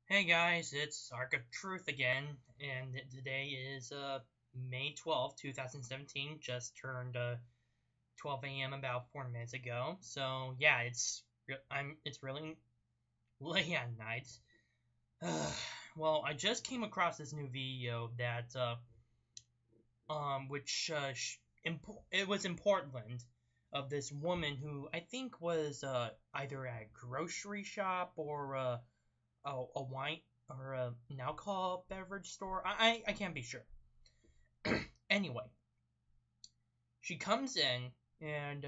Hey guys, it's Arc of Truth again, and today is May 12th, 2017. Just turned 12 a.m. about 4 minutes ago. So yeah, it's really late at night. Well, I just came across this new video that which it was in Portland, of this woman who I think was either at a grocery shop or a wine or an alcohol beverage store. I can't be sure. Anyway, she comes in and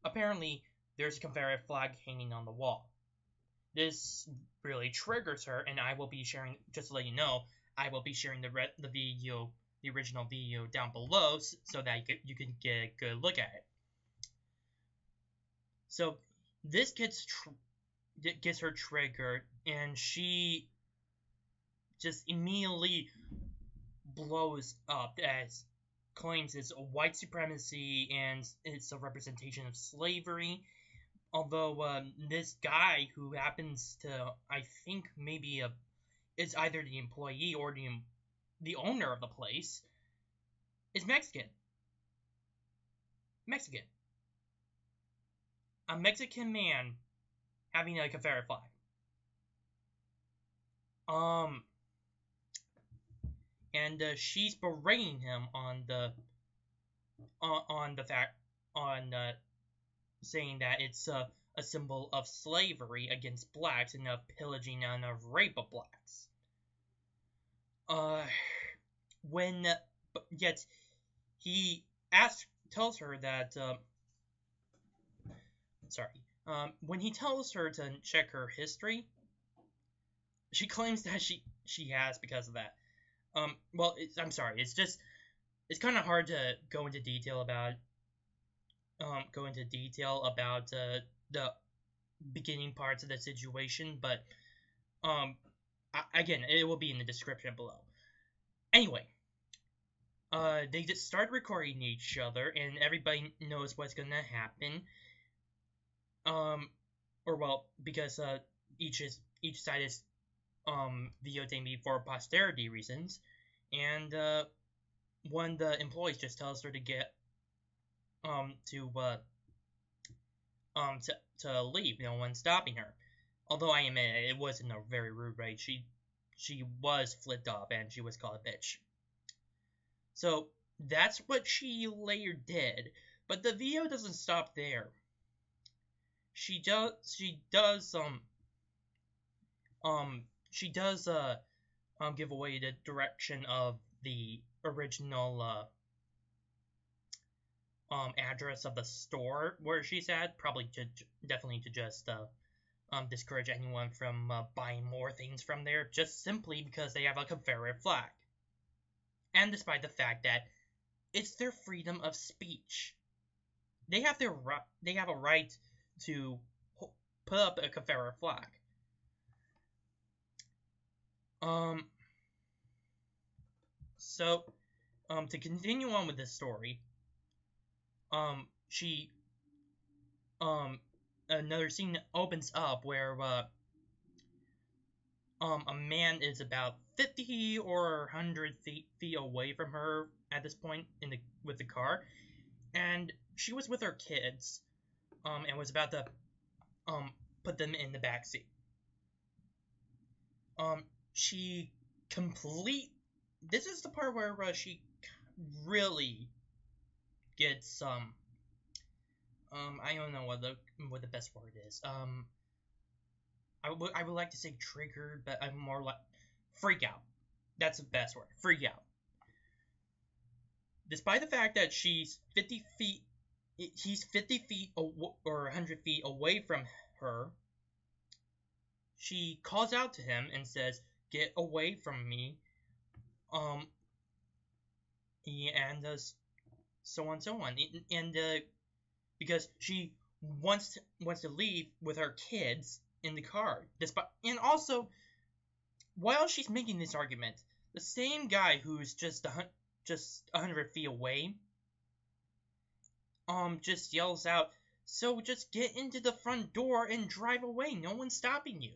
apparently there's a Confederate flag hanging on the wall. This really triggers her, and I will be sharing. Just to let you know, I will be sharing the video, the original video down below, so that you can get a good look at it. So this gets her triggered, and she just immediately blows up as claims it's white supremacy and it's a representation of slavery. Although this guy who happens to, I think maybe is either the employee or the owner of the place, is Mexican. Mexican. A Mexican man having a Confederate flag. Um, and she's berating him on the fact on saying that it's a symbol of slavery against blacks and of pillaging and of rape of blacks. Uh, when yet he tells her that when he tells her to check her history, she claims that she has because of that. Well, I'm sorry, it's kind of hard to go into detail about the beginning parts of the situation, but again, it will be in the description below. Anyway, they just start recording each other, and everybody knows what's gonna happen. Or well, because each side is videotaping me for posterity reasons, and one of the employees just tells her to get to to leave. No one's stopping her. Although I admit it wasn't a very rude way. She was flipped up and she was called a bitch. So that's what she later did. But the video doesn't stop there. She does give away the direction of the original address of the store where she's at, probably definitely to just discourage anyone from buying more things from there, just simply because they have a Confederate flag, and despite the fact that it's their freedom of speech. They have a right to put up a Confederate flag. So to continue on with this story, she another scene opens up where a man is about 50 or 100 feet away from her at this point with the car, and she was with her kids, and was about to put them in the back seat. She complete. This is the part where she really gets I don't know what the best word is. I would like to say triggered, but I'm more like freak out. That's the best word. Freak out. Despite the fact that he's 50 feet or 100 feet away from her, she calls out to him and says, "Get away from me." And so on, so on, and because she wants to leave with her kids in the car. And also, while she's making this argument, the same guy who's just 100 feet away, just yells out, "So just get into the front door and drive away. No one's stopping you."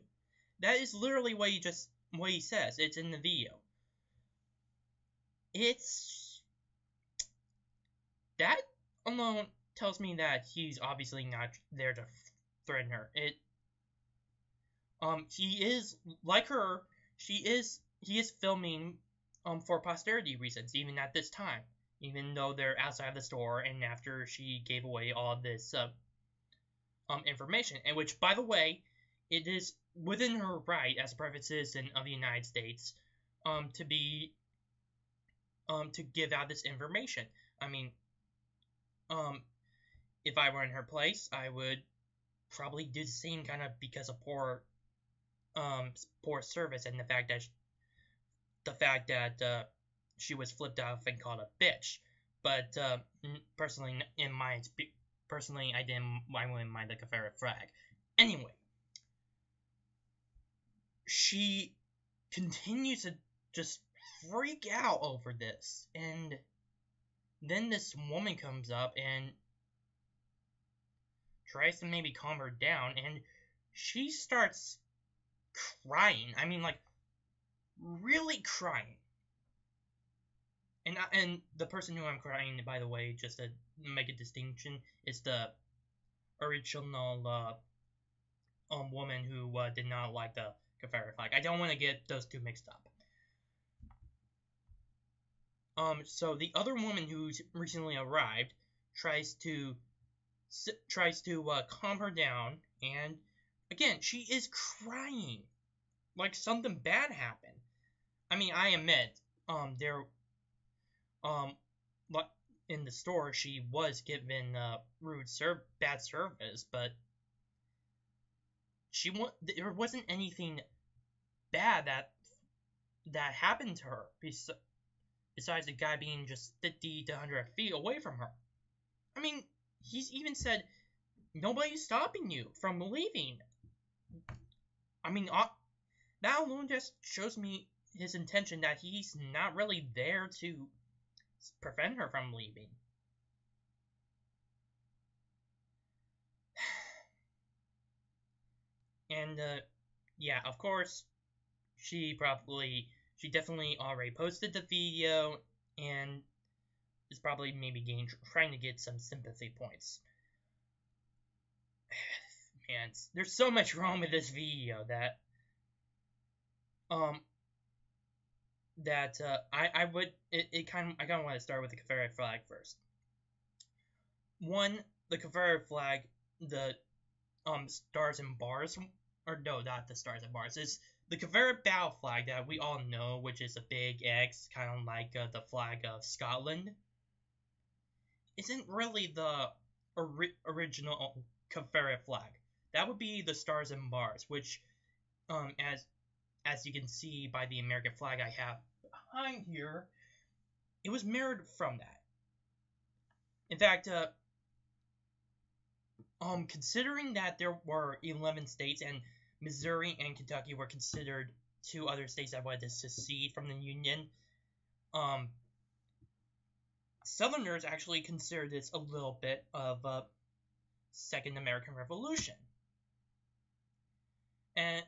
That is literally what he says. It's in the video. That alone tells me that he's obviously not there to threaten her. He is like her. He is filming for posterity reasons, even at this time, even though they're outside the store and after she gave away all this information, and which, by the way, it is within her right as a private citizen of the United States to be to give out this information. I mean, if I were in her place, I would probably do the same, kind of because of poor service and the fact that she was flipped off and called a bitch. But personally, I wouldn't mind the Confederate flag. Anyway, she continues to just freak out over this, and then this woman comes up and tries to maybe calm her down, and she starts crying. I mean, like, really crying. And the person who I'm crying, by the way, just to make a distinction, is the original woman who did not like the Confederate flag. I don't want to get those two mixed up. So the other woman who's recently arrived tries to calm her down, and again, she is crying like something bad happened. I mean, I admit, in the store she was given bad service, but there wasn't anything bad that happened to her besides the guy being just 50 to 100 feet away from her. I mean, he's even said, nobody's stopping you from leaving. I mean, that alone just shows me his intention that he's not really there to prevent her from leaving. And, yeah, of course, she definitely already posted the video, and is probably maybe trying to get some sympathy points. Man, there's so much wrong with this video that I kind of want to start with the Confederate flag first. One, the Confederate flag, the stars and bars, or no, not the stars and bars. It's the Confederate battle flag that we all know, which is a big X, kind of like the flag of Scotland. Isn't really the original Confederate flag. That would be the stars and bars, which, as you can see by the American flag I have behind here, it was mirrored from that. In fact, considering that there were 11 states and Missouri and Kentucky were considered two other states that wanted to secede from the Union, Southerners actually considered this a little bit of a Second American Revolution. And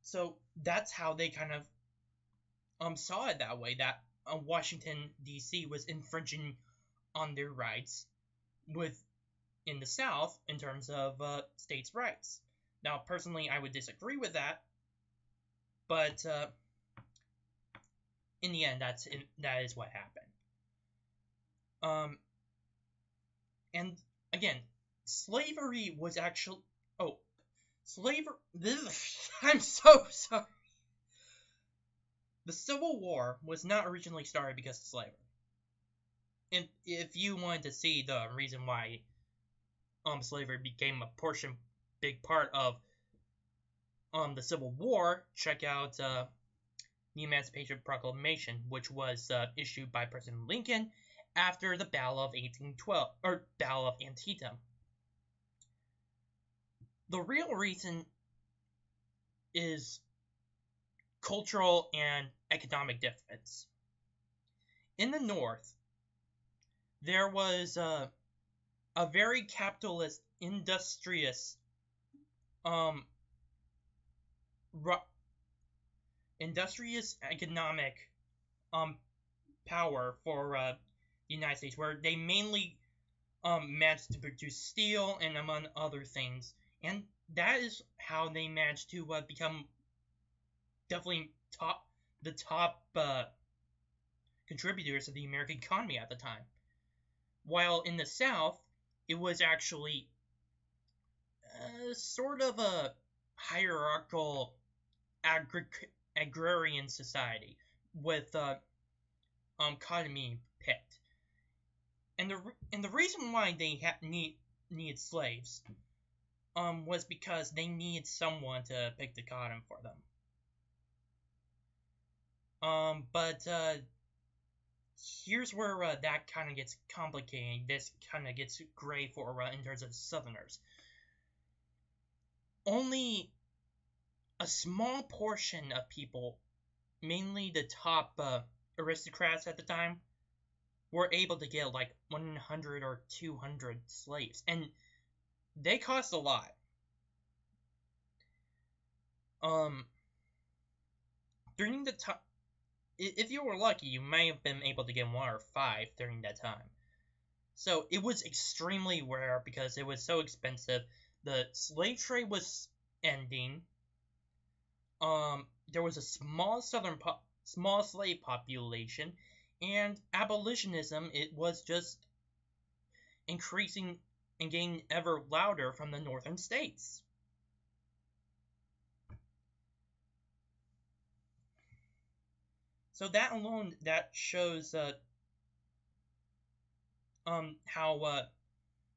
so that's how they kind of saw it that way, that Washington, D.C. was infringing on their rights in the South in terms of states' rights. Now, personally, I would disagree with that, but in the end, that is what happened. And again, slavery was actually slavery. I'm so sorry. The Civil War was not originally started because of slavery. And if you wanted to see the reason why slavery became a big part of the Civil War, check out the Emancipation Proclamation, which was issued by President Lincoln after the Battle of 1812, or Battle of Antietam. The real reason is cultural and economic difference. In the North, there was a a very capitalist, industrious, um, industrious economic um power for the United States, where they mainly managed to produce steel and among other things, and that is how they managed to become definitely the top contributors of the American economy at the time. While in the South, it was actually sort of a hierarchical agrarian society with cotton being picked, and the reason why they needed slaves was because they needed someone to pick the cotton for them. But here's where that kind of gets complicated. This kind of gets gray for in terms of Southerners. Only a small portion of people, mainly the top aristocrats at the time, were able to get like 100 or 200 slaves, and they cost a lot. During the time, if you were lucky, you may have been able to get 1 or 5 during that time. So it was extremely rare because it was so expensive. The slave trade was ending. There was a small small slave population, and abolitionism, it was just increasing and getting ever louder from the northern states. So that alone, that shows how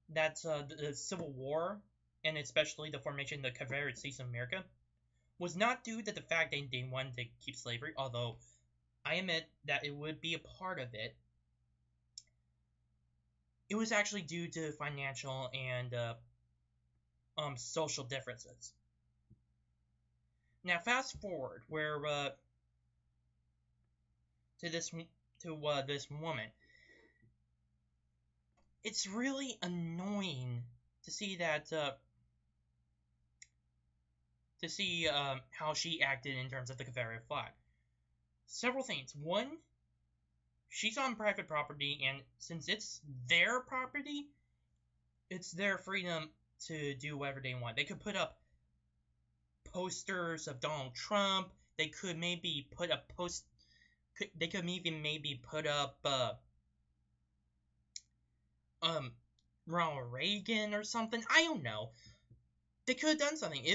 the Civil War, and especially the formation of the Confederate States of America, was not due to the fact that they wanted to keep slavery, although I admit that it would be a part of it. It was actually due to financial and social differences. Now, fast forward where to this woman. It's really annoying to see that how she acted in terms of the Confederate flag. Several things. One, she's on private property, and since it's their property, it's their freedom to do whatever they want. They could put up posters of Donald Trump. They could maybe put up They could maybe put up Ronald Reagan or something. I don't know. They could have done something,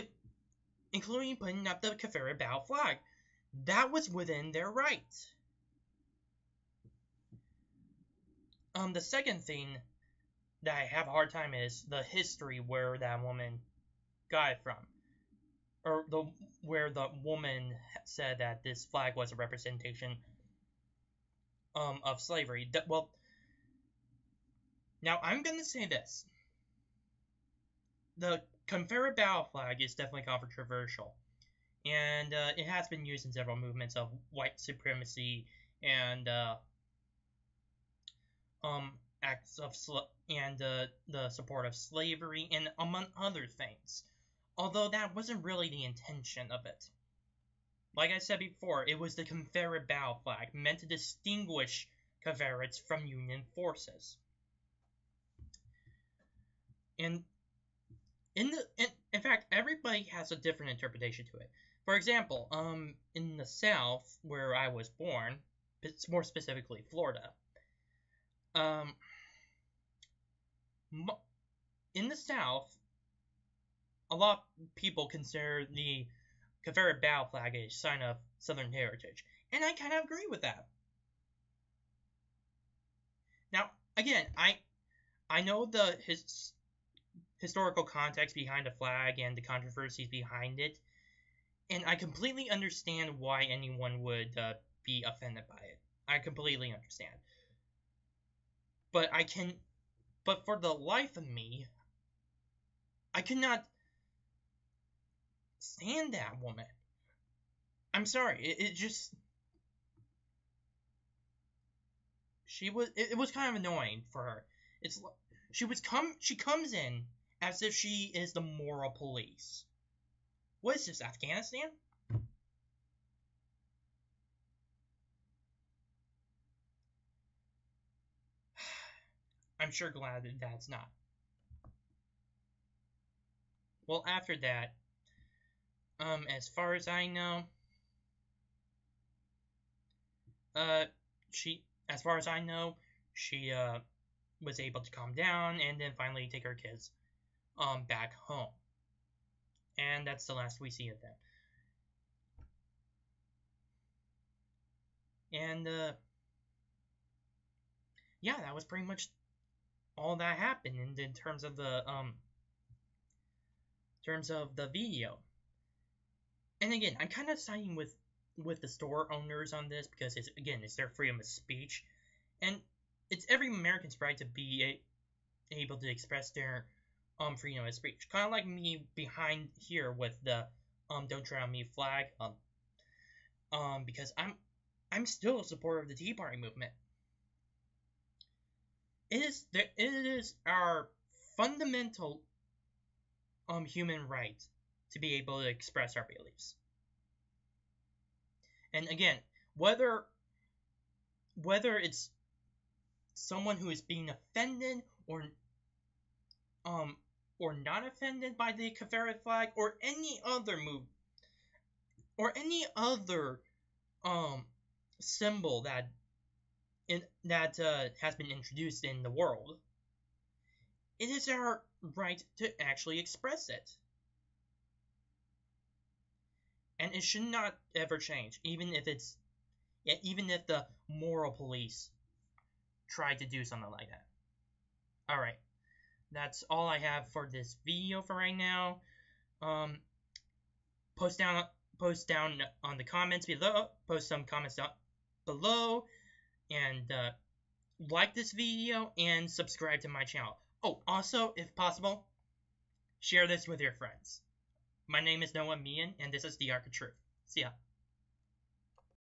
including putting up the Confederate battle flag. That was within their right. The second thing that I have a hard time is the history where that woman got it from, or where the woman said that this flag was a representation of slavery. Well, now I'm gonna say this: the Confederate battle flag is definitely controversial, and it has been used in several movements of white supremacy and acts of the support of slavery, and among other things. Although that wasn't really the intention of it. Like I said before, it was the Confederate battle flag, meant to distinguish Confederates from Union forces. And in fact, everybody has a different interpretation to it. For example, in the South, where I was born, more specifically Florida, in the South, a lot of people consider the Confederate battle flag a sign of Southern heritage, and I kind of agree with that. Now, again, I know the historical context behind the flag and the controversies behind it, and I completely understand why anyone would be offended by it. I completely understand. But for the life of me, I could not stand that woman. I'm sorry, it just... It was kind of annoying for her. she comes in as if she is the moral police. What is this, Afghanistan? I'm sure glad that that's not. Well, after that, as far as I know, as far as I know, she was able to calm down and then finally take her kids back home. And that's the last we see of them. And yeah, that was pretty much all that happened in terms of the video. And again, I'm kind of siding with the store owners on this because it's their freedom of speech, and it's every American's right to be able to express their freedom of speech. Kind of like me behind here with the "Don't Tread on Me" flag, because I'm still a supporter of the Tea Party movement. It is our fundamental human right to be able to express our beliefs. And again, whether it's someone who is being offended or not offended by the Confederate flag or any other symbol that has been introduced in the world, it is our right to actually express it. And it should not ever change, even if the moral police try to do something like that. Alright, that's all I have for this video for right now. Post down on the comments below, post some comments down below, and like this video and subscribe to my channel. Oh, also, if possible, share this with your friends. My name is Noah Meehan, and this is The Arc of Truth. See ya.